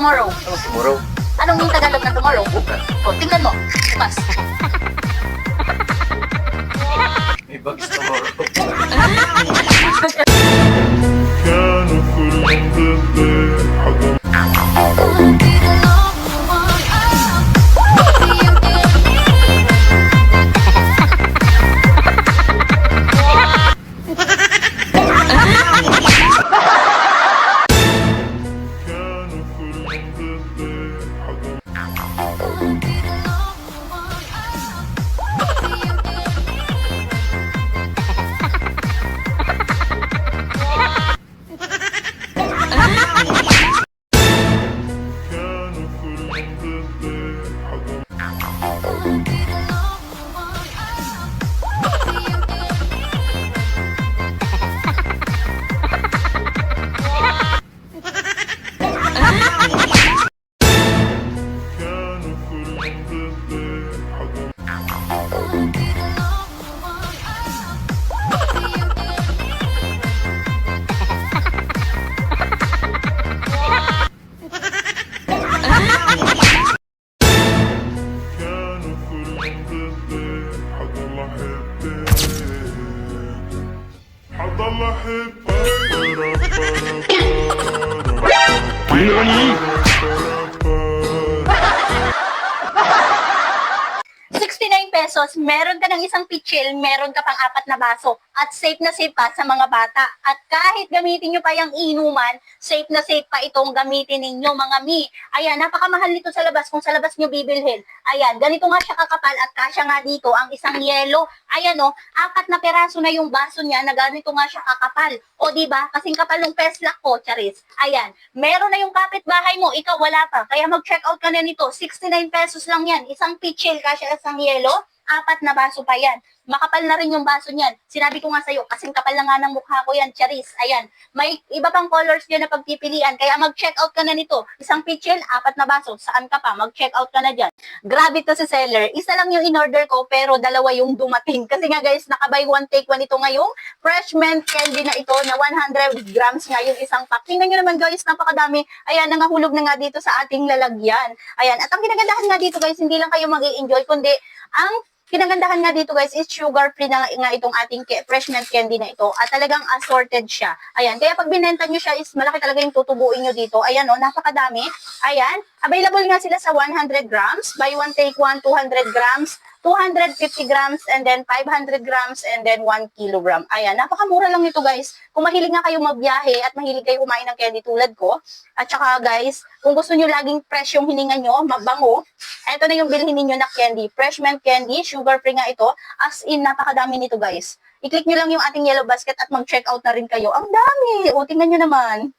tomorrow. Ano tomorrow? Anong yung Tagalog ng tomorrow? Bukas. O, tingnan mo. Bukas. May bags tomorrow. كانوا كلهم ضدي حضر كانوا كلهم ضدي حضر كانوا كلهم ضدي حضر كانوا كلهم ضدي حضر كانوا كلهم ضدي حضل احبك حضل ₱69, meron ka ng isang pitchil, meron ka pang 4 na baso, at safe na safe pa sa mga bata. At kahit gamitin nyo pa yung inuman, safe na safe pa itong gamitin ninyo, mga mi. Ayan, napakamahal nito sa labas kung sa labas nyo bibilhin. Ayan, ganito nga siya kakapal at kasya nga dito ang isang yelo. Ayan o, 4 na peraso na yung baso niya na ganito nga siya kakapal. O diba, kasing kapal ng peslak ko, charis. Ayan, meron na yung kapitbahay mo, ikaw wala pa. Kaya mag-check out ka na nito, ₱69 lang yan. Isang pitchil, kasya isang yelo, 4 na baso pa yan. Makapal na rin yung baso niyan. Sinabi ko nga sa'yo, kasing kapal na nga ng mukha ko yan, charis. Ayan, may iba pang colors dyan na pagpipilian. Kaya mag-check out ka na nito. Isang pitchil, 4 na baso. Saan ka pa? Mag-check out ka na dyan. Grabe to si seller. Isa lang yung in-order ko, pero 2 yung dumating. Kasi nga guys, naka-buy one take one ito ngayong fresh mint candy na ito na 100 grams nga yung isang pack. Tingnan nyo naman guys, napakadami. Ayan, nangahulog na nga dito sa ating lalagyan. Ayan, at ang ginagandahan nga dito guys, hindi lang kayo mag-i-enjoy, kundi ang kinagandahan nga dito guys is sugar-free na nga itong ating fresh mint candy na ito at talagang assorted siya. Ayan, kaya pag binenta nyo siya is malaki talaga yung tutubuin nyo dito. Ayan o, napakadami. Ayan, available nga sila sa 100 grams, buy one take one, 200 grams, 250 grams, and then 500 grams, and then 1 kilogram. Ayan, napakamura lang nito guys. Kung mahilig nga kayo magbiyahe at mahilig kayo kumain ng candy tulad ko, at saka guys, kung gusto nyo laging fresh yung hininga nyo, mabango, ito na yung bilhin ninyo na candy. Fresh mint candy, sugar-free nga ito. As in, napakadami nito guys. I-click nyo lang yung ating yellow basket at mag-check out na rin kayo. Ang dami! O, tingnan nyo naman.